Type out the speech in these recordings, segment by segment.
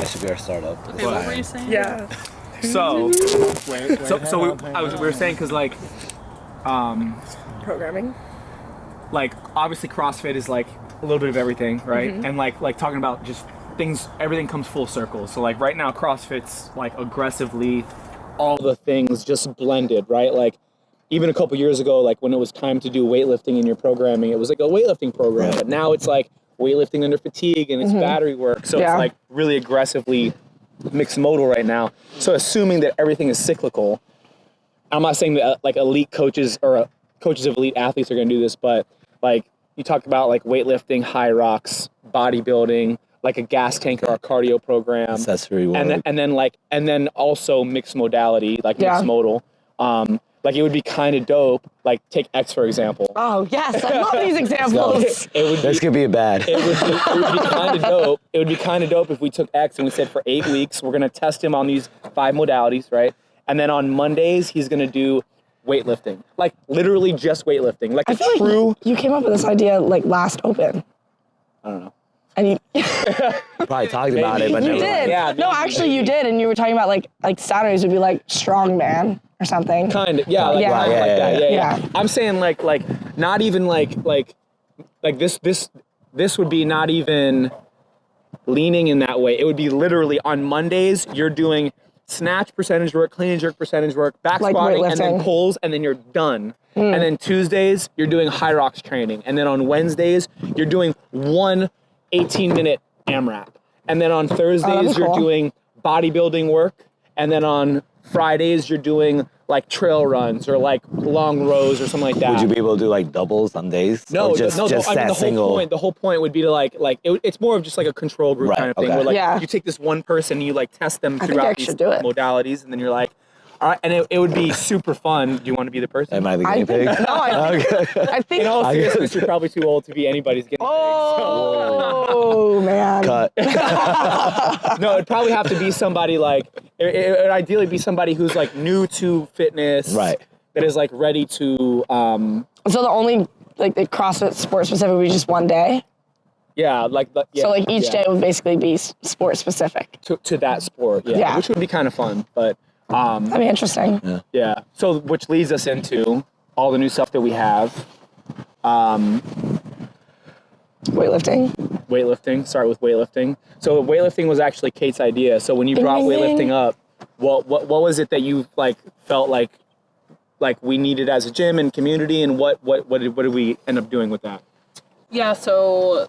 That should be our startup. Okay, what were you saying? Yeah. So we were saying because like, Programming. like obviously CrossFit is like a little bit of everything, right? And like talking about just things, everything comes full circle. So like right now CrossFit's like aggressively all the things just blended, right? Like even a couple years ago, like when it was time to do weightlifting in your programming, it was like a weightlifting program, but now it's like weightlifting under fatigue and it's battery work. So it's like really aggressively mixed modal right now. So assuming that everything is cyclical, I'm not saying that like elite coaches or coaches of elite athletes are going to do this, but like you talk about like weightlifting, high rocks, bodybuilding, like a gas tank or a cardio program, Accessory work. and then also mixed modality, like mixed modal. Like it would be kind of dope. Like take X for example. Oh yes, I love these examples. This could be bad. It would be kind of dope. It would be kind of dope if we took X and we said for 8 weeks we're gonna test him on these 5 modalities, right? And then on Mondays he's gonna do weightlifting, like literally just weightlifting, like I feel true. like you came up with this idea like last Open. I don't know. And you Probably talked about it, but you never. did. Yeah, No, actually you did, and you were talking about like Saturdays would be like strongman or something. Kind of, yeah, like, Yeah. kind of like that. Yeah. Yeah. I'm saying like not even like this would be not even leaning in that way. It would be literally on Mondays you're doing snatch percentage work, clean and jerk percentage work, back Like squatting, and then weightlifting. pulls, and then you're done. And then Tuesdays you're doing high rocks training, and then on Wednesdays you're doing one 18-minute AMRAP, and then on Thursdays you're cool. doing bodybuilding work, and then on Fridays you're doing like trail runs or like long rows or something like that. Would you be able to do like doubles on days? No, Or just I mean, that the single. whole point. The whole point would be to it's more of just like a control group Right, kind of thing, okay. where like Yeah. you take this one person and you like test them think I throughout these should do it. modalities, and then you're like, all right, and it would be super fun. Do you want to be the person? Am I the I guinea think, pig? no, I think. In all seriousness, you're probably too old to be anybody's guinea pig. Oh man. Cut. No, it'd probably have to be somebody like it would ideally be somebody who's like new to fitness, Right. That is like ready to So the only like the CrossFit sport specific would be just one day. yeah, So like each day would basically be sport specific. to that sport, Yeah. which would be kind of fun, but. That'd be interesting. Yeah. So, which leads us into all the new stuff that we have. Weightlifting. Weightlifting. Start with weightlifting. So, weightlifting was actually Kate's idea. So, when you brought ding, weightlifting ding. up, what was it that you like felt like we needed as a gym and community, and what did we end up doing with that? Yeah, so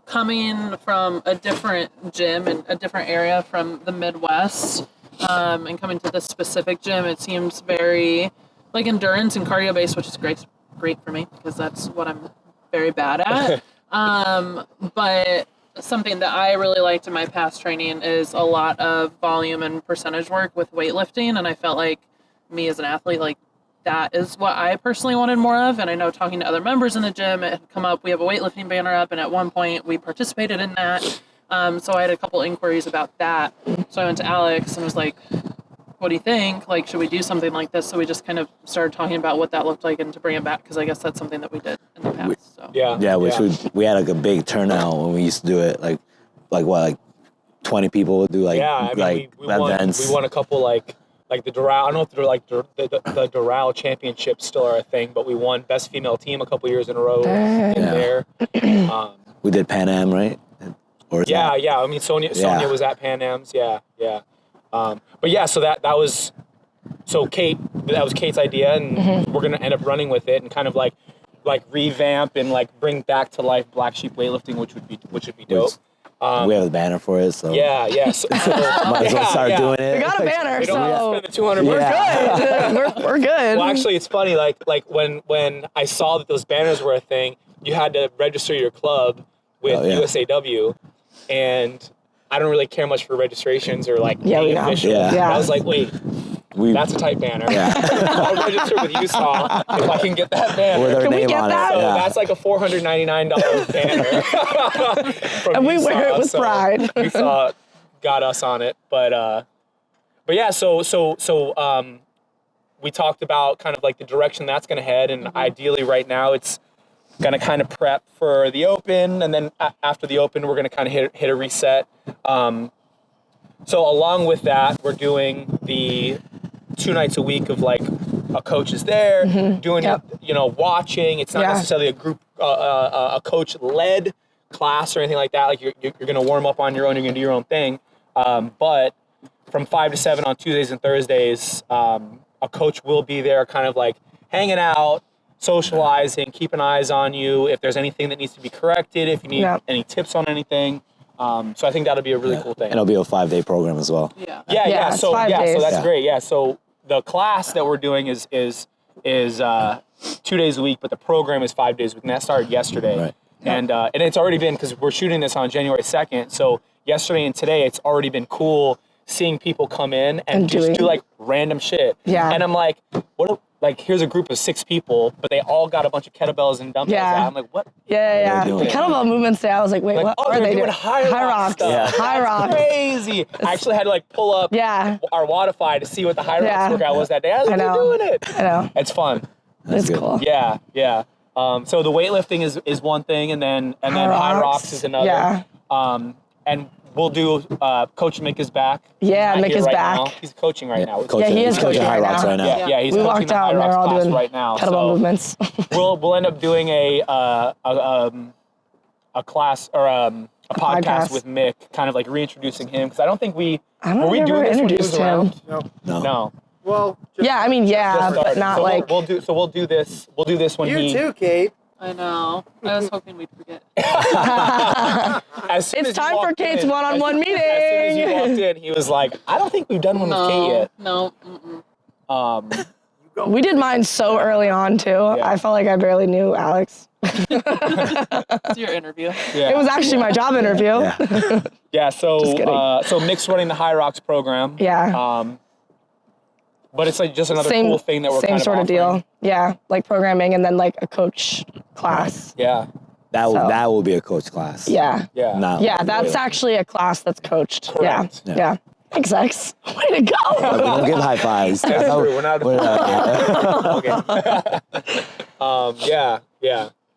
coming from a different gym in a different area from the Midwest, and coming to this specific gym, it seems very like endurance and cardio based, which is great for me because that's what I'm very bad at. But something that I really liked in my past training is a lot of volume and percentage work with weightlifting, and I felt like me as an athlete, like that is what I personally wanted more of. And I know talking to other members in the gym, it had come up, we have a weightlifting banner up, and at one point we participated in that. So I had a couple inquiries about that. So I went to Alex and was like, what do you think? Like, should we do something like this? So we just kind of started talking about what that looked like and to bring it back, because I guess that's something that we did in the past. So. Yeah, we had like a big turnout when we used to do it. Like 20 people would do like events. We won a couple like the Doral. I don't know if they're like the Doral championships still are a thing, but we won best female team a couple years in a row in there. We did Pan Am, right? Or yeah. I mean, Sonia was at Pan Am's. Yeah. But yeah, so that was Kate's idea, and we're gonna end up running with it and kind of like revamp and like bring back to life Black Sheep weightlifting, which would be dope. We have a banner for it, so Yeah. So, might as well start doing it. We got a banner, we don't have to so spend the 200 we're Yeah. good. We're good. Well, actually, it's funny. Like when I saw that those banners were a thing, you had to register your club with USAW, and I don't really care much for registrations or like being official. Yeah. I was like, wait, that's a tight banner. Yeah. I'll register with USAW if I can get that banner. With our Can we name get on that? it. So Yeah. that's like a $499 banner. From And we wear it with pride. USAW got us on it, but yeah. So we talked about kind of like the direction that's going to head, and ideally right now it's going to kind of prep for the Open, and then after the Open we're going to kind of hit a reset. So along with that, we're doing the 2 nights a week of like a coach is there doing watching. It's not necessarily a group a coach led class or anything like that. Like you're gonna warm up on your own, you're gonna do your own thing. But from 5 to 7 on Tuesdays and Thursdays, a coach will be there kind of like hanging out, socializing, keeping eyes on you if there's anything that needs to be corrected, if you need any tips on anything. So I think that'll be a really cool thing. And it'll be a 5-day program as well. Yeah, So 5 days. so that's great. Yeah. So the class that we're doing is 2 days a week, but the program is 5 days a week, and that started yesterday. Right. And it's already been, because we're shooting this on January 2nd, so yesterday and today it's already been cool seeing people come in and just do like random shit. Yeah. And I'm like, here's a group of 6 people, but they all got a bunch of kettlebells and dumbbells out. I'm like, what? Yeah. The kettlebell movements today, I was like, wait, what are they doing? High rocks. Yeah. High rocks. Crazy. I actually had to like pull up our Wodify to see what the high rocks workout was that day. I was like, they're doing it. I know. It's fun. It's cool. Yeah. So the weightlifting is one thing, and then high rocks is another. Yeah. And we'll do Coach Mick is back. Yeah, Mick is back. Now. He's coaching right now. He is coaching high rocks right now. Yeah, he's we coaching walked the out high and they're rocks all class doing right now. kettlebell movements. we'll end up doing a class or a podcast with Mick, kind of like reintroducing him, because I don't think we were we doing this when he was around. No. Well, but not so like we'll do this when you too, Kate. I know. I was hoping we'd forget. It's time for Kate's one-on-one meeting. As soon as you walked in, he was like, I don't think we've done one with Kate yet. No. We did mine so early on too. I felt like I barely knew Alex. It's your interview. It was actually my job interview. So Mick's running the High Rocks program. But it's like just another cool thing that we're kind of sort of offering. deal. Yeah, like programming and then like a coach class. Yeah. That will be a coach class. Yeah. That's actually a class that's coached. Correct. Yeah. Thanks, X. Way to go. We don't give high fives. That's true. We're not. Okay.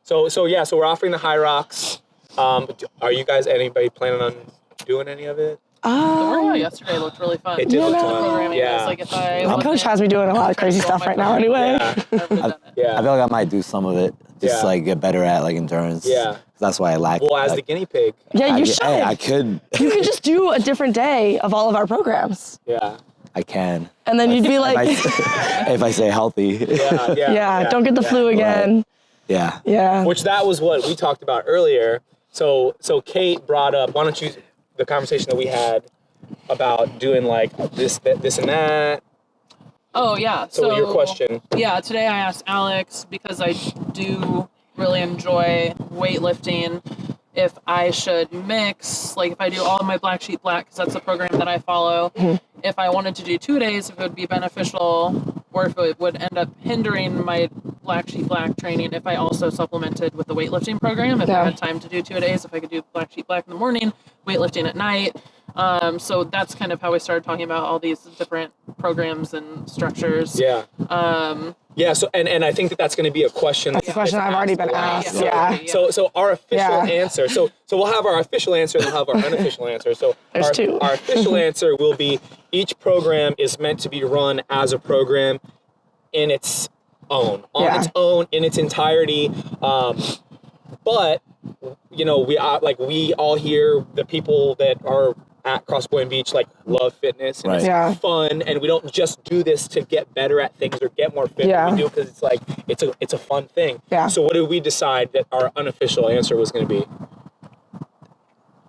So we're offering the High Rocks. Are you guys anybody planning on doing any of it? The workout yesterday looked really fun. It did look fun. My coach has me doing a lot of crazy stuff right now anyway. I feel like I might do some of it. Just like get better at like endurance. Yeah. That's why I lack. Well, as the guinea pig. Yeah, you should. I could. You could just do a different day of all of our programs. Yeah. I can. And then you'd be like, if I say healthy. Don't get the flu again. Right. Yeah. Which that was what we talked about earlier. So Kate brought up, why don't you, the conversation that we had about doing like this and that. Oh, yeah. So your question. Yeah, today I asked Alex, because I do really enjoy weightlifting, if I should mix, like if I do all of my Black Sheep Black, because that's the program that I follow, if I wanted to do 2 days, if it would be beneficial, or if it would end up hindering my Black Sheep Black training, if I also supplemented with the weightlifting program, if I had time to do 2 days, if I could do Black Sheep Black in the morning, weightlifting at night. So that's kind of how we started talking about all these different programs and structures. So and I think that's going to be a question. That's a question I've already been asked. So our official answer. So we'll have our official answer and we'll have our unofficial answer. So There's two. Our official answer will be each program is meant to be run as a program in its own, its own, in its entirety. But we all here, the people that are at Crossfit Boynton Beach, like love fitness and it's fun, and we don't just do this to get better at things or get more fit. We do it because it's like it's a fun thing. So what did we decide that our unofficial answer was going to be?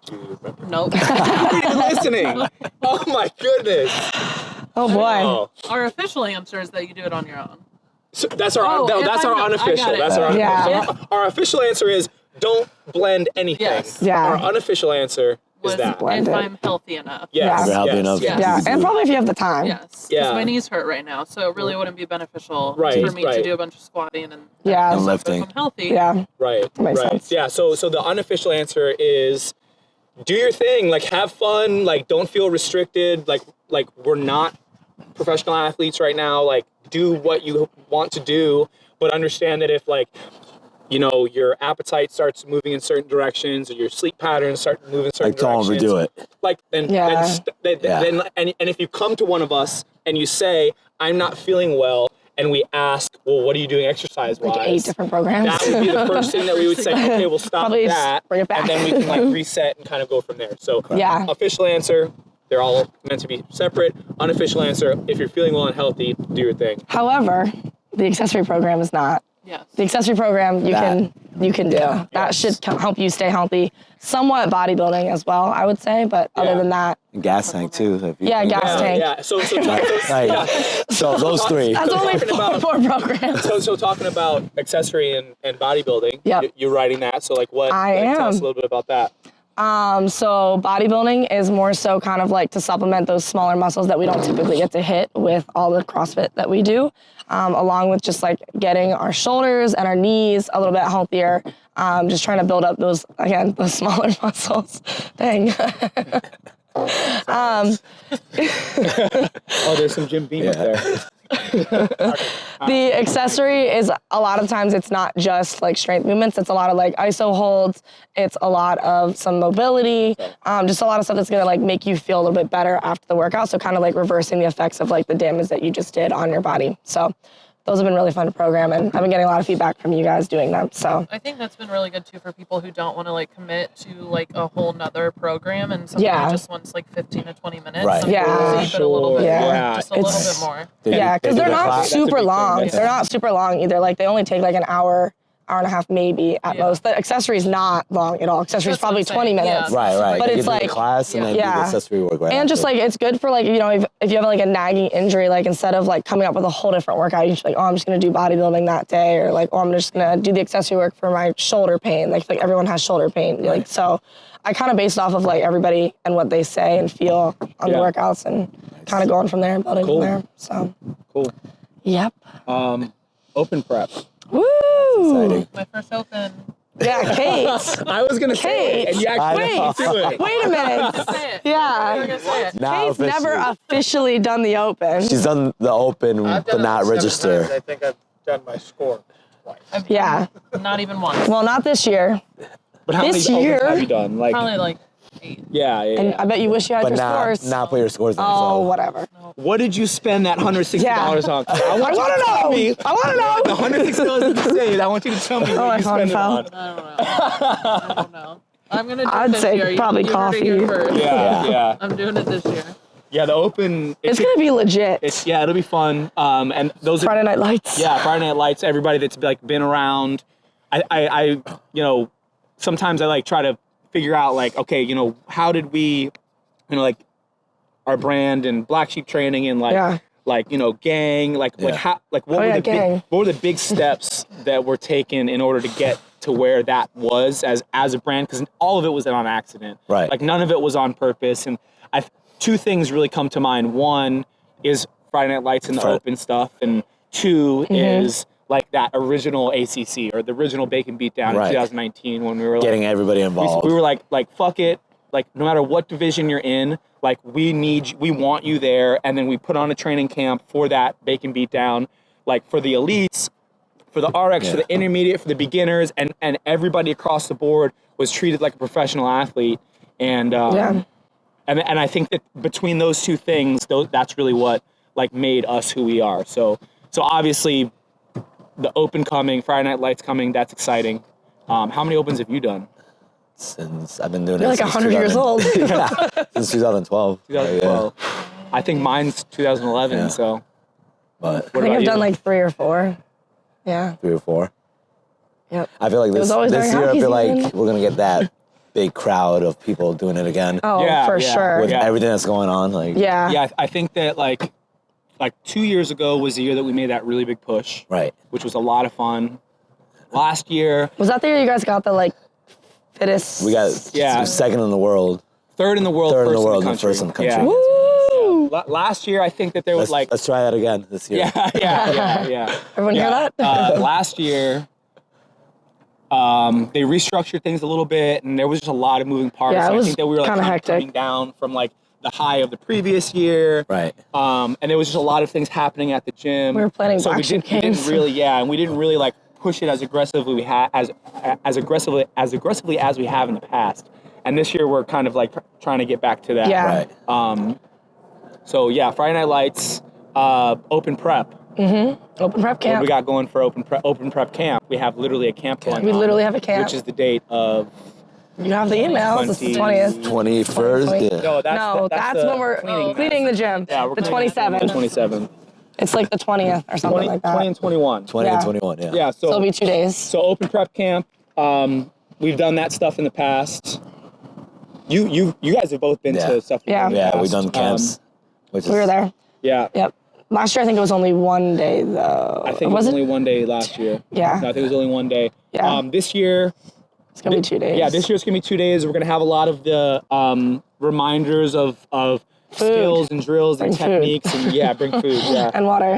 Do you remember? Nope. You're listening. Oh my goodness. Oh boy. Our official answer is that you do it on your own. So that's our unofficial. That's our unofficial. So our official answer is don't blend anything. Our unofficial answer is that if I'm healthy enough. Healthy enough. And probably if you have the time. Because my knees hurt right now, so it really wouldn't be beneficial for me to do a bunch of squatting and lifting. If I'm healthy. Makes sense. So the unofficial answer is do your thing, like have fun, like don't feel restricted, like we're not professional athletes right now, like do what you want to do, but understand that if like you know, your appetite starts moving in certain directions, or your sleep patterns start moving in certain Like, don't directions. overdo it. Like, then and if you come to one of us and you say, I'm not feeling well, and we ask, well, what are you doing exercise-wise? Like 8 different programs. That would be the first thing that we would say, okay, we'll stop Probably that, bring it back. and then we can like reset and kind of go from there. So Yeah. official answer, they're all meant to be separate. Unofficial answer, if you're feeling well and healthy, do your thing. However, the accessory program is not. Yes. The accessory program you can do. That should help you stay healthy. Somewhat bodybuilding as well, I would say, but other than that. Gas tank too. If you Gas tank. Yeah, so those three. That's only four programs. So talking about accessory and bodybuilding, you're writing that. So like what? I am. Tell us a little bit about that. So bodybuilding is more so kind of like to supplement those smaller muscles that we don't typically get to hit with all the CrossFit that we do, along with just like getting our shoulders and our knees a little bit healthier. Just trying to build up those smaller muscles. Dang. Oh, there's some Jim Beam up there. The accessory is a lot of times it's not just like strength movements. It's a lot of like iso holds. It's a lot of some mobility. Just a lot of stuff that's gonna like make you feel a little bit better after the workout. So kind of like reversing the effects of like the damage that you just did on your body. So those have been really fun to program, and I've been getting a lot of feedback from you guys doing them. So I think that's been really good too for people who don't want to like commit to like a whole nother program and something that just wants like 15 to 20 minutes. Right. Yeah. But a little bit more. Just a little It's- bit more. Yeah, because they're not super long. Yeah. They're not super long either. Like they only take like an hour and a half maybe at most. The accessory is not long at all. Accessory is That's what probably I'm saying. 20 minutes. Yeah. Right. But You it's do the like- class and then do the accessory work right And just after. like it's good for like, you know, if you have like a nagging injury, like instead of like coming up with a whole different workout, you should like, oh, I'm just gonna do bodybuilding that day, or like, oh, I'm just gonna do the accessory work for my shoulder pain. Like everyone has shoulder pain. Like so I kind of based off of like everybody and what they say and feel on the workouts, and kind of going from there and building from there. So Cool. Yep. Open prep. Woo! Exciting. My first open. Yeah, Kate. I was gonna say it, and you actually I do it. Wait a minute. Say it. Yeah. I'm gonna say it. Now Kate's never officially. officially done the open. She's done the open, but not register. I think I've done my score twice. Yeah. Not even once. Well, not this year. But how This many year- opens have you done? Like, Probably like 8. yeah. And I bet you wish you had But your not scores. put your scores in. Oh, so. whatever. What did you spend that $160 on? I want to know. I want to know. The $160 that you saved, I want you to tell me my what you phone spent it fell. on. I don't know. I'm gonna do it I'd this say year. probably You heard it here coffee. first. Yeah. I'm doing it this year. Yeah, the open. It's gonna be legit. It'll be fun. And those Friday Night Lights. Yeah, Friday Night Lights. Everybody that's like been around. I you know, sometimes I like try to figure out like, okay, you know, how did we, you know, like our brand and Black Sheep Training and like, like, you know, gang, like how, like what were the big steps that were taken in order to get to where that was as a brand? Because all of it was on accident. Right. Like none of it was on purpose. And two things really come to mind. One is Friday Night Lights and the open stuff, and two is like that original ACC or the original Bacon Beatdown in 2019 when we were Getting like, everybody involved. we were like fuck it, like no matter what division you're in, like we want you there, and then we put on a training camp for that Bacon Beatdown, like for the elites, for the RX, for the intermediate, for the beginners, and everybody across the board was treated like a professional athlete, and and I think that between those two things, that's really what like made us who we are. So obviously, the open coming, Friday Night Lights coming, that's exciting. How many opens have you done? Since I've been doing You're it like since 100 years 2000 old. since 2012. 2012. I think mine's 2011. Yeah. So, But I think I've done like 3 or 4. Yeah. 3 or 4. Yep. I feel like was always this during year, I hockey feel like season. we're gonna get that big crowd of people doing it again. Oh, Yeah, for yeah. sure. With everything that's going on, like yeah, I think that like 2 years ago was the year that we made that really big push, right. which was a lot of fun. Last year, Was that the year you guys got the like fittest? We got second in the world, third in the world, third in first the world, in the and country. first in the country. Yeah. Woo! Last year, I think that there was like Let's try that again this year. yeah. Everyone hear that? Last year, they restructured things a little bit, and there was just a lot of moving parts. Yeah, it So I was think that we were like kinda kind of hectic. coming down from like the high of the previous year. Right. And there was just a lot of things happening at the gym. We were planning so Black we Sheep didn't games. really, and we didn't really like push it as aggressively as aggressively as we have in the past. And this year we're kind of like trying to get back to that. Yeah. Right. So yeah, Friday Night Lights, open prep. Open prep camp. What we got going for open prep camp? We have literally a camp going on. We literally have a camp. Which is the date of... You have the email. It's the 20th. 21st. Yeah. No, that's when we're cleaning the gym. Yeah, we're the 27th. The 27th. It's like the 20th or something like that. 20 and 21. 20 and 21, yeah. Yeah, so it'll be 2 days. So open prep camp, we've done that stuff in the past. You guys have both been to stuff. Yeah. Yeah, we've done camps. We were there. Yeah. Yep. Last year, I think it was only 1 day, though. I think it was only 1 day last year. Yeah. No, I think it was only 1 day. Yeah. This year... It's going to be 2 days. Yeah, this year's going to be 2 days. We're going to have a lot of the reminders of skills and drills and techniques. And bring food. Yeah. And water.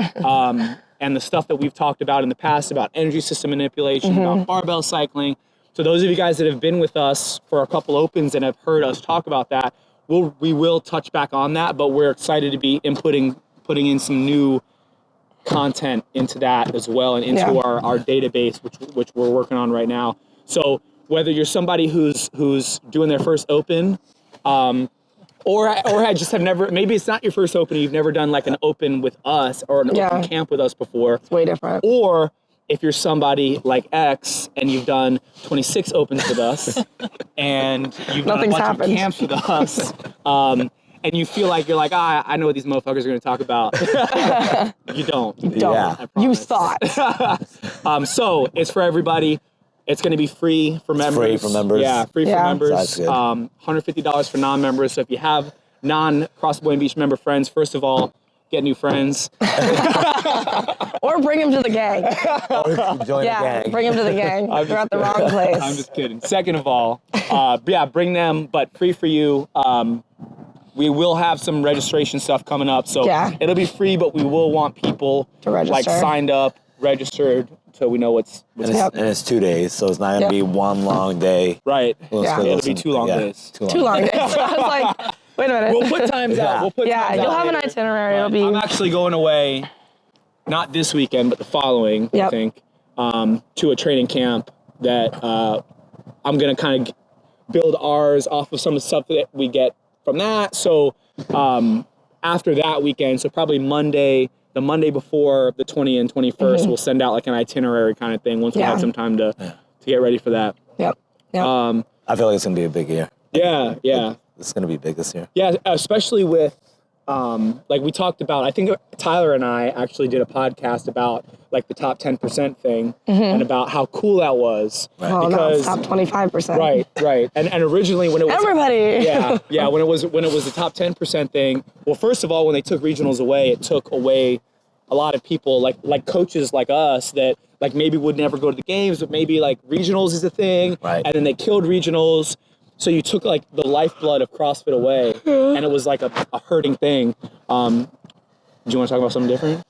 And the stuff that we've talked about in the past about energy system manipulation, about barbell cycling. So those of you guys that have been with us for a couple opens and have heard us talk about that, we will touch back on that, but we're excited to be putting in some new content into that as well and into our database, which we're working on right now. So whether you're somebody who's doing their first open, or I just have never, maybe it's not your first open, you've never done like an open with us or an open camp with us before. It's way different. Or if you're somebody like X and you've done 26 opens with us and you've done a bunch of camps with us, and you feel like you're like, I know what these motherfuckers are going to talk about. You don't. You don't. Yeah. You thought. So it's for everybody. It's going to be free for members. Free for members. Yeah, free for members. That's good. $150 for non-members. So if you have non-Crossfit Boynton Beach member friends, first of all, get new friends. Or bring them to the gang. Or join the gang. Bring them to the gang. They're at the wrong place. I'm just kidding. Second of all, bring them, but free for you. We will have some registration stuff coming up. So it'll be free, but we will want people to register. Like signed up, registered, so we know what's and it's 2 days, so it's not going to be one long day. Right. It'll be 2 long days. 2 long days. I was like, wait a minute. We'll put times out. We'll put times you'll out have later. an itinerary. It'll be... I'm actually going away, not this weekend, but the following, I think, to a training camp that I'm going to kind of build ours off of some of the stuff that we get from that. So after that weekend, so probably the Monday before the 20th and 21st, we'll send out like an itinerary kind of thing once we have some time to get ready for that. Yep. I feel like it's going to be a big year. Yeah. It's going to be big this year. Yeah, especially with, like we talked about, I think Tyler and I actually did a podcast about like the top 10% thing and about how cool that was. Right. Oh, because, no, top 25%. Right. And originally when it was... Everybody! Yeah, when it was the top 10% thing, well, first of all, when they took regionals away, it took away a lot of people, like coaches like us that like maybe would never go to the games, but maybe like regionals is a thing. Right. And then they killed regionals. So you took like the lifeblood of CrossFit away, and it was like a hurting thing. Do you want to talk about something different?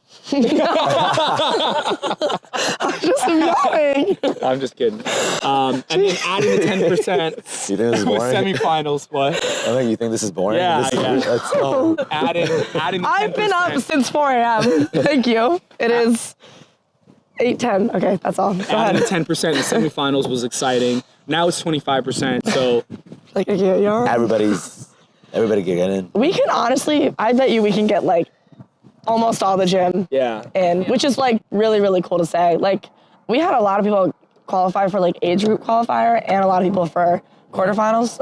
I'm just yelling. I'm just kidding. And then adding the 10%. You think this is with boring? semifinals, what? I think you think this is boring? Yeah, adding the 10%. I've been up since 4 a.m. Thank you. It is 8:10. Okay, that's all. Go ahead. Adding the 10% in the semifinals was exciting. Now it's 25%, so... Like, everybody get in. We can honestly, I bet you we can get like almost all the gym in, which is like really, really cool to say. Like, we had a lot of people qualify for like age group qualifier and a lot of people for quarterfinals.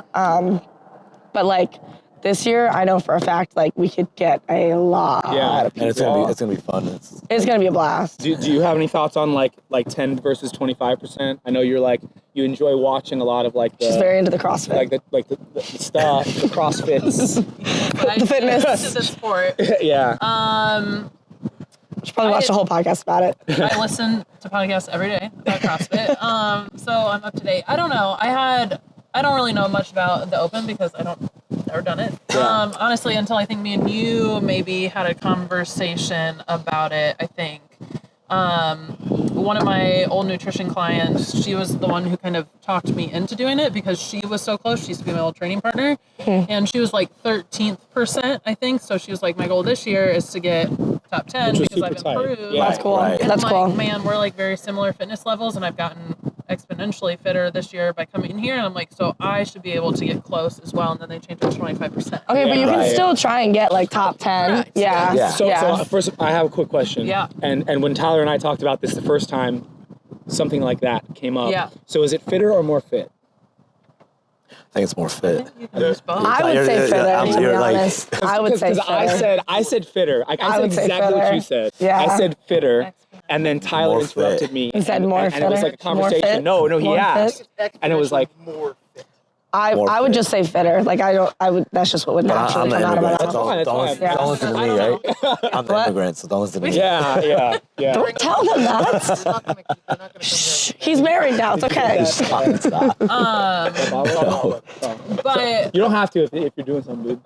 But like this year, I know for a fact, like we could get a lot of people. And it's gonna be fun. It's gonna be a blast. Do you have any thoughts on like 10 versus 25%? I know you enjoy watching a lot of like the... She's very into the CrossFit. The stuff, the CrossFits. The fitness. To the sport. Yeah. Should probably watch the whole podcast about it. I listen to podcasts every day about CrossFit. So I'm up to date. I don't know. I don't really know much about the Open because never done it. Yeah. Honestly, until I think me and you maybe had a conversation about it, I think. One of my old nutrition clients, she was the one who kind of talked me into doing it because she was so close. She used to be my old training partner. And she was like 13th%, I think. So she was like, my goal this year is to get 10% top 10 because I've improved. Yeah. That's cool. Right. And That's I'm cool. like, man, we're like very similar fitness levels, and I've gotten exponentially fitter this year by coming in here. And I'm like, so I should be able to get close as well. And then they changed it to 25%. Okay, but you can Right. still try and get like top 10. Correct. Yeah. Yeah. So first, I have a quick question. Yeah. And when Tyler and I talked about this the first time, something like that came up. Yeah. So is it fitter or more fit? I think it's more fit. You can use both. I would say fitter, to be You're like- honest. I would say Because fitter. I said fitter. I said would say exactly what fitter. you said. Yeah. I said fitter, and then Tyler More interrupted fit. me. He said and, more and it was fitter? like a More fit? conversation. No, he More asked, fit? and it was like, more fit. I would just say fitter. Like I would. That's just what would naturally I'm come an out of my immigrant. mouth. fine, Don't that's fine. don't listen to me, right? I'm the immigrant, so don't listen to me. yeah. Don't tell them that. They're not gonna come here. He's married now. It's okay. Stop. But You don't have to if you're doing something, dude.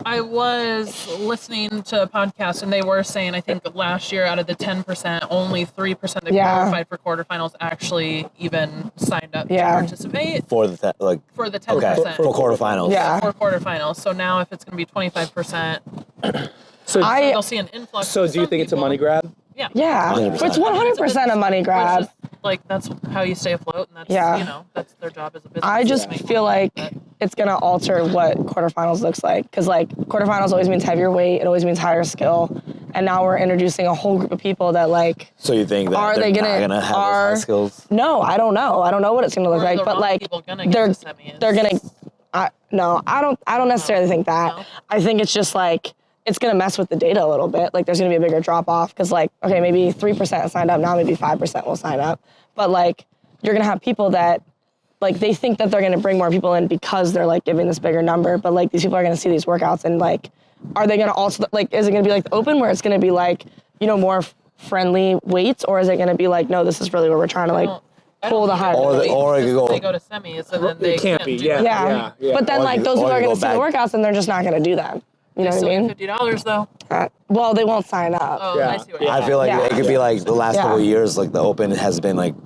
I was listening to a podcast, and they were saying, I think last year out of the 10%, only 3% that qualified for quarterfinals actually even signed up to participate For the for the 10%. okay, for quarterfinals. Yeah. For quarterfinals. So now if it's going to be 25%, So they'll see an influx. So of do you some think it's a people. money grab? Yeah. Yeah. 100%. It's 100% a money grab. Which is, like, that's how you stay afloat, and that's, you know, that's their job as a business. I just feel like it's going to alter what quarterfinals looks like. Because, like, quarterfinals always means heavier weight. It always means higher skill. And now we're introducing a whole group of people that, like... So you think that Are they're they not gonna- gonna have are- those high skills? No, I don't know. I don't know what it's going to look Or like. the But, wrong like, people gonna get they're to semis. gonna... No, I don't necessarily think that. No? I think it's just, like... It's going to mess with the data a little bit. Like, there's going to be a bigger drop-off. Because, like, okay, maybe 3% signed up. Now maybe 5% will sign up. But, like, you're going to have people that... Like, they think that they're going to bring more people in because they're, like, giving this bigger number. But, like, these people are going to see these workouts and, like, are they going to also... Like, is it going to be, like, the open where it's going to be, like, you know, more friendly weights? Or is it going to be, like, no, this is really where we're trying to, like, pull the higher Or weight? it could go... They go to semis, and then they It can't be, do yeah. it. Yeah. But then, Or like, you- those or people are you going to go see the back. workouts and they're just not going to do them. You know what I Still mean? get $50 though. Well, they won't sign up. Oh, Yeah. I see what you're I feel like Yeah. it could be like the last Yeah. couple of years, like the Open has been like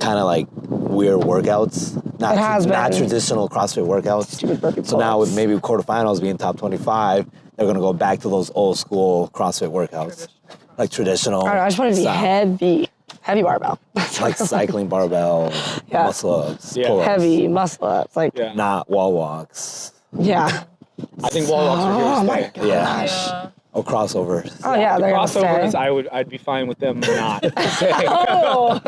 kind of like weird workouts. Not, It has not been. traditional CrossFit workouts. Stupid burpee So now pull-ups. with maybe quarterfinals being top 25, they're gonna go back to those old school CrossFit workouts, like traditional. I don't know, I just want it to be style. heavy barbell. Like cycling barbell, Yeah. muscle ups, Yeah. pull-ups, Heavy muscle ups. Like, Yeah. not wall walks. yeah. I think wall walks are here Oh to my stay. Yeah. Yeah. Or crossovers. Oh yeah, The they're gonna crossovers, stay. I'd be fine with them not saying. Oh,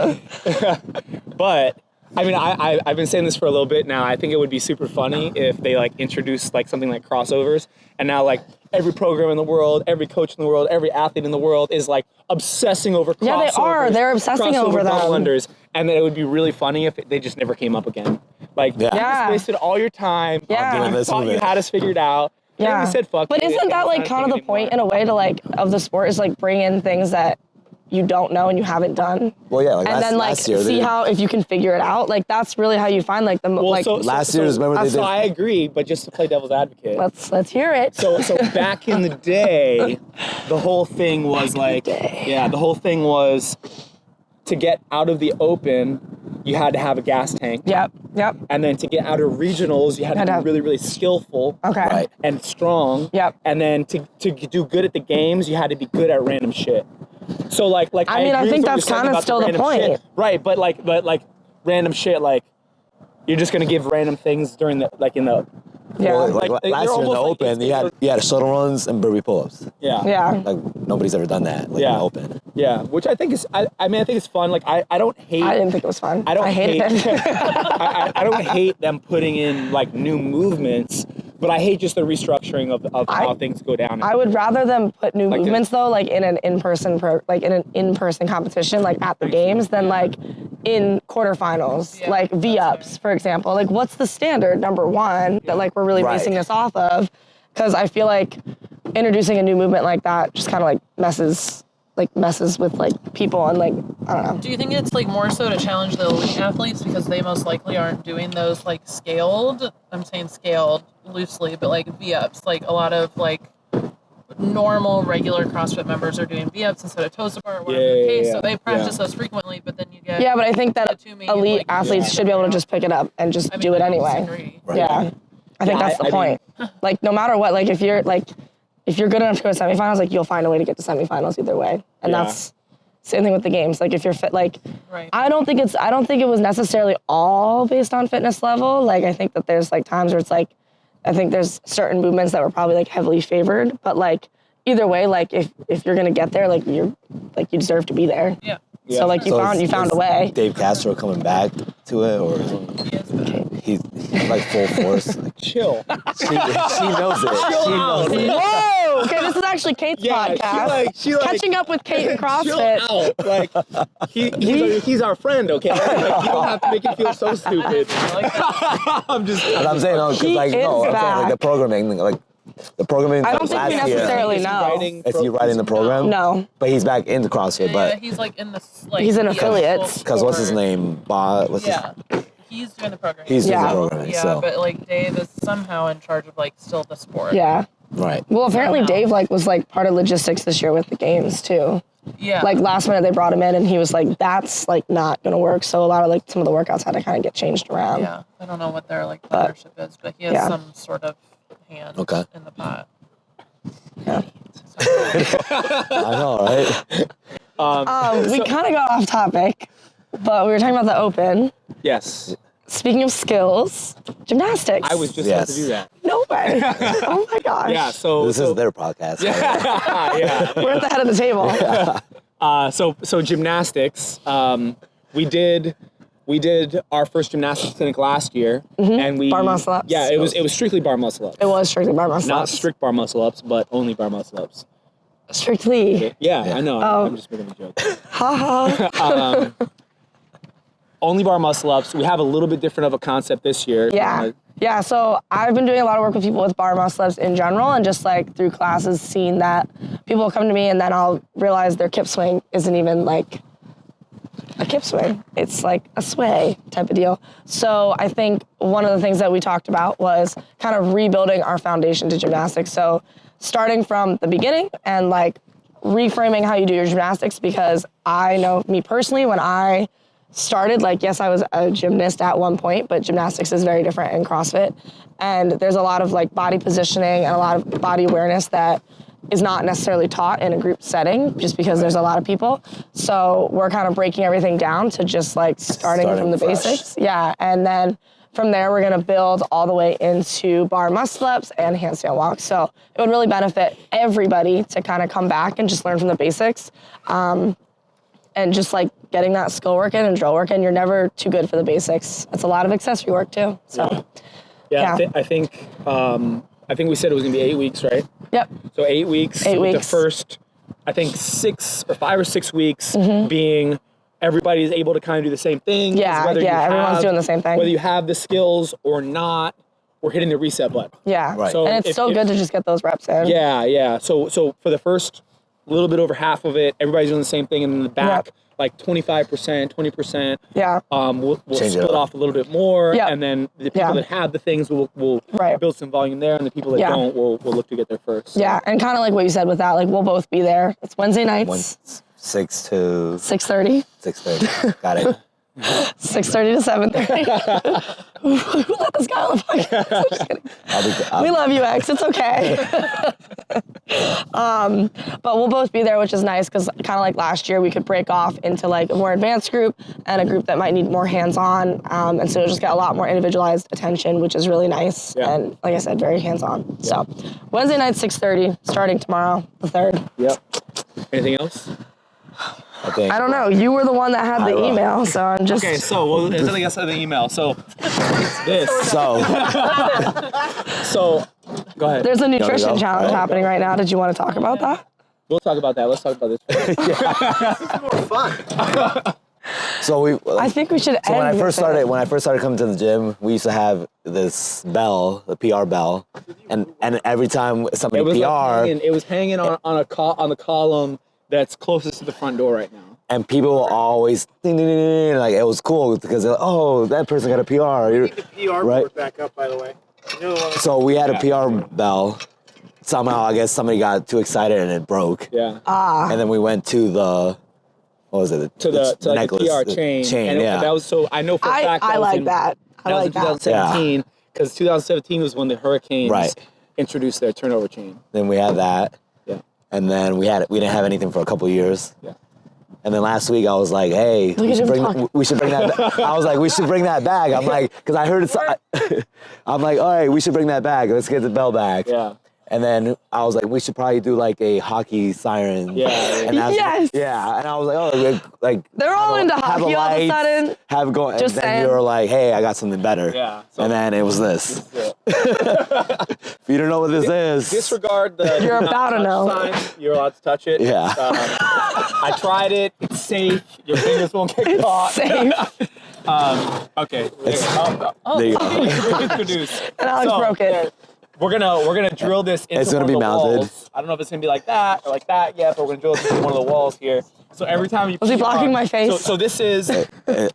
But I mean, I've been saying this for a little bit now. I think it would be super funny if they like introduced like something like crossovers, and now like every program in the world, every coach in the world, every athlete in the world is like obsessing over crossovers. Yeah, they are. They're obsessing crossover over them. double unders, and then it would be really funny if they just never came up again. Like you Yeah. just wasted all your time. Yeah. doing You this thought with you it. had us figured out. yeah. And we said fuck But it, isn't and that it's like not kind of the taking point in anymore. a way to like of the sport is like bring in things that you don't know and you haven't done, Well, yeah, like and then like last year. see they- how if you can figure it out. Like that's really how you find like the like. Last year's, remember they So did- I agree, but just to play devil's advocate. Let's hear it. So back in the day, the whole thing was like, yeah, the whole thing was to get out of the Open, you had to have a gas tank. Yep. And then to get out of regionals, you had to be really, really skillful Okay. Right. and strong. Yep. And then to do good at the games, you had to be good at random shit. So like I mean, I agree think with what that's you're saying kinda about still the random point. shit. Right, but like random shit, like you're just gonna give random things during the like in the Yeah. Well, Like, last they're year in the almost like Open, you had shuttle runs and burpee pull-ups. yeah. Like nobody's ever done that. Like in the Open. Yeah, which I think is, I mean, I think it's fun. Like, I don't hate. I didn't think it was fun. I don't hated hate. it. I don't hate them putting in like new movements, but I hate just the restructuring of how things go down. I would rather them put new Like movements though, like in an in-person competition, like at the games, than like in quarterfinals, Yeah, like V-ups, for example. Like, what's the standard number one that like we're really Right. basing this off of? Because I feel like introducing a new movement like that just kind of like messes with like people and like I don't know. Do you think it's like more so to challenge the elite athletes because they most likely aren't doing those like scaled? I'm saying scaled loosely, but like V-ups. Like a lot of like normal regular CrossFit members are doing V-ups instead of toes apart or whatever the case. So they practice those frequently, but then you get Yeah, but I think that the two main, elite like, athletes should be able to just pick it up and just do it I anyway. disagree. Right. Yeah. I think Yeah, that's the I point. Like no matter what, like if you're like if you're good enough to go to semifinals, like you'll find a way to get to semifinals either way. And that's same thing with the games. Like if you're fit, like I don't think it was necessarily all based on fitness level. Like I think that there's like times where it's like, I think there's certain movements that were probably like heavily favored, but like either way, like if you're gonna get there, like you deserve to be there. Yeah. So like you found a way. Dave Castro coming back to it, or he's like full force. Like, chill. she knows it. She knows it. Whoa! Okay, this is actually Kate's podcast. She like Catching up with Kate and CrossFit. Chill out. Like he's our friend, okay? Like, you don't have to make him feel so stupid. I'm just. But I'm saying I'm saying like the programming, like. The programming. I don't think we necessarily know. Is he writing the program? No. But he's back into CrossFit. But he's like in the like. He's in affiliates. Because what's his name? He's doing the program. He's doing the programming. Yeah, so. but like Dave is somehow in charge of like still the sport. Yeah. Right. Well, apparently Dave like was like part of logistics this year with the games too. Yeah. Like last minute they brought him in and he was like, that's like not gonna work. So a lot of like some of the workouts had to kind of get changed around. Yeah. I don't know what their like partnership is, but he has some sort of hand in the pot. Yeah. I know, right? We kind of got off topic, but we were talking about the Open. Yes. Speaking of skills, gymnastics. I was just about to do that. No way. Oh my gosh. Yeah. So this is their podcast. Yeah. We're at the head of the table. So gymnastics. We did our first gymnastics clinic last year, and we bar muscle ups. Yeah, it was strictly bar muscle ups. It was strictly bar muscle Not ups. strict bar muscle ups, but only bar muscle ups. Strictly. Yeah, I know. Oh. I'm just making a joke. Ha ha. Only bar muscle ups. We have a little bit different of a concept this year. Yeah, so I've been doing a lot of work with people with bar muscle ups in general, and just like through classes, seeing that people come to me and then I'll realize their kip swing isn't even like a kip swing. It's like a sway type of deal. So I think one of the things that we talked about was kind of rebuilding our foundation to gymnastics. So starting from the beginning and like reframing how you do your gymnastics, because I know me personally, when I started, like, yes, I was a gymnast at one point, but gymnastics is very different in CrossFit. And there's a lot of like body positioning and a lot of body awareness that is not necessarily taught in a group setting just because there's a lot of people. So we're kind of breaking everything down to just like starting from the fresh. basics. Yeah, and then from there, we're gonna build all the way into bar muscle ups and handstand walks. So it would really benefit everybody to kind of come back and just learn from the basics. And just like getting that skill work in and drill work in, you're never too good for the basics. It's a lot of accessory work too, so. Yeah. I think we said it was gonna be 8 weeks, right? Yep. So 8 weeks. 8 weeks. The first, I think 5 or 6 weeks being everybody's able to kind of do the same thing. Yeah, everyone's doing the same thing. Whether you have the skills or not, we're hitting the reset button. Yeah, Right. So and it's so good to just get those reps in. Yeah. So for the first little bit over half of it, everybody's doing the same thing, and in the back, like 25%, 20%. Yeah. We'll Change split off a little bit more, Yep. and then the people that have the things will Right. build some volume there, and the people that don't will look to get there first. Yeah, and kind of like what you said with that, like we'll both be there. It's Wednesday nights, 6 to 6:30. 6:30. Got it. 6:30 to 7:30. Who let this guy on the podcast? I'm just kidding. We love you, X. It's okay. But we'll both be there, which is nice because kind of like last year, we could break off into like a more advanced group and a group that might need more hands-on. And so you'll just get a lot more individualized attention, which is really nice. Yeah. And like I said, very hands-on. So Wednesday night, 6:30, starting tomorrow, the 3rd. Yep. Anything else? I don't know. You were the one that had the email, so I'm just... Okay, so I think I said the email. So this. So go ahead. There's a nutrition go. challenge happening right now. Did you want to talk about that? We'll talk about that. Let's talk about this. So I think we should. when I first started coming to the gym, we used to have this bell, the PR bell, and every time somebody it was hanging on the column that's closest to the front door right now. And people will always ding, ding, ding, ding, like it was cool because they're like, oh, that person got a PR. I need the PR board back up, by the way. You know the one So we had a PR bell. Somehow, I guess somebody got too excited and it broke. Yeah. And then we went to the, what was it? To the necklace, PR chain. And yeah. I know for a fact I like that. I that was like in that. 2017 because 2017 was when the hurricanes introduced their turnover chain. Then we had that. Yeah. And then we didn't have anything for a couple of years. Yeah. And then last week I was like, hey, we should bring that. I was like, we should bring that bag. I'm like, because I heard it. I'm like, all right, we should bring that bag. Let's get the bell back. Yeah. And then I was like, we should probably do like a hockey siren. Yeah. And Yes. Yeah. And I was like, oh, like They're all into hockey all of a sudden. Have it going. Just and then saying. you were like, hey, I got something better. Yeah. And then it was this. If you don't know what this is. Disregard the You're about to know. sign. You're allowed to touch it. Yeah. I tried it. It's safe. Your fingers won't get caught. Safe. Okay. There you go. Introduce. And Alex broke it. We're gonna drill this into It's gonna one be of the mounted. walls. I don't know if it's gonna be like that or like that yet, but we're gonna drill it into one of the walls here. So every time you Was he blocking my face? So this is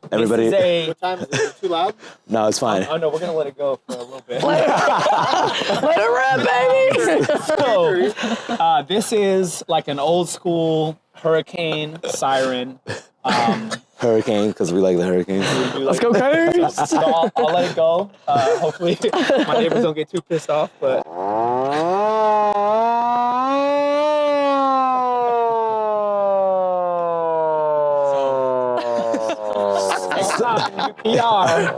Everybody. This is What time is it? Is it too loud? No, it's fine. oh no, we're gonna let it go for a little bit. Let it rip, baby. So this is like an old school hurricane siren. Hurricane, because we like the hurricanes. Let's go, Canes. So I'll let it go. Hopefully my neighbors don't get too pissed off, but PR.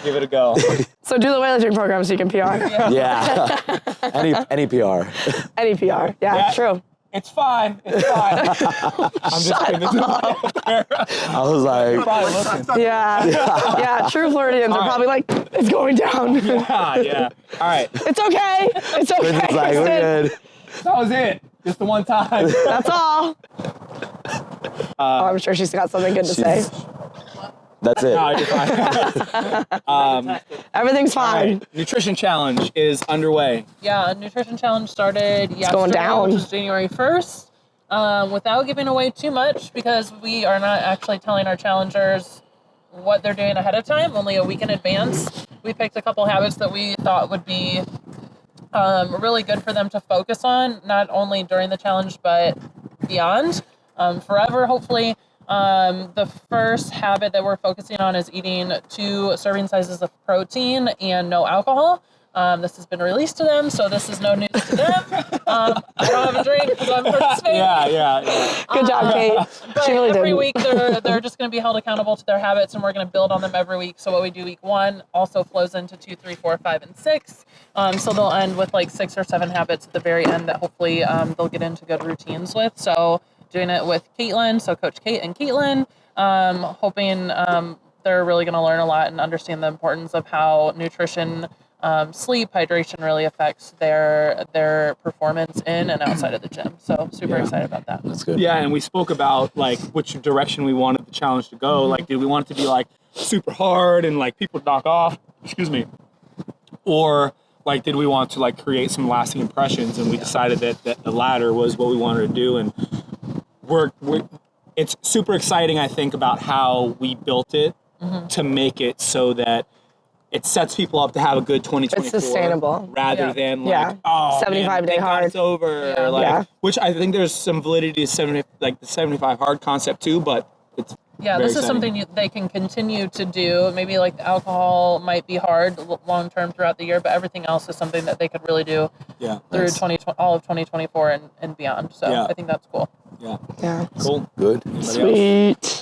Give it a go. So do the weightlifting program so you can PR. Yeah. Any PR. Any PR. Yeah, Yeah. true. It's fine. It's fine. I'm just kidding. I was like, Probably looking. Yeah. Yeah, true Floridians are probably like, it's going down. Yeah. All right. It's okay. It's okay. it's like, we're good. That was it. Just the one time. That's all. Oh, I'm sure she's got something good to say. That's it. No, you're fine. Everything's fine. Right. Nutrition challenge is underway. Yeah, nutrition challenge started yesterday, going down. which is January 1st. Without giving away too much, because we are not actually telling our challengers what they're doing ahead of time, only a week in advance. We picked a couple habits that we thought would be really good for them to focus on, not only during the challenge, but beyond, forever, hopefully. The first habit that we're focusing on is eating 2 serving sizes of protein and no alcohol. This has been released to them, so this is no news to them. I don't have a drink because I'm participating. Yeah. Good job, Kate. But She really every did. week they're just going to be held accountable to their habits, and we're going to build on them every week. So what we do week 1 also flows into 2, 3, 4, 5, and 6. So they'll end with like 6 or 7 habits at the very end that hopefully they'll get into good routines with. So doing it with Caitlin, so Coach Kate and Caitlin, hoping they're really going to learn a lot and understand the importance of how nutrition, sleep, hydration really affects their performance in and outside of the gym. So super excited about that. That's good. Yeah, and we spoke about like which direction we wanted the challenge to go. Like, did we want it to be like super hard and like people knock off? Excuse me. Or like, did we want to like create some lasting impressions? And we decided that the latter was what we wanted to do. And it's super exciting, I think, about how we built it to make it so that it sets people up to have a good 2024. It's sustainable. Rather than like, 75-day hard. It's over. Yeah. Or like, Yeah. Which I think there's some validity to the 75 hard concept too, but it's Yeah, very this is exciting. something they can continue to do. Maybe like the alcohol might be hard long term throughout the year, but everything else is something that they could really do through all of 2024 and beyond. So Yeah. I think that's cool. Yeah. Yeah. Cool. Good. Anybody else? Sweet.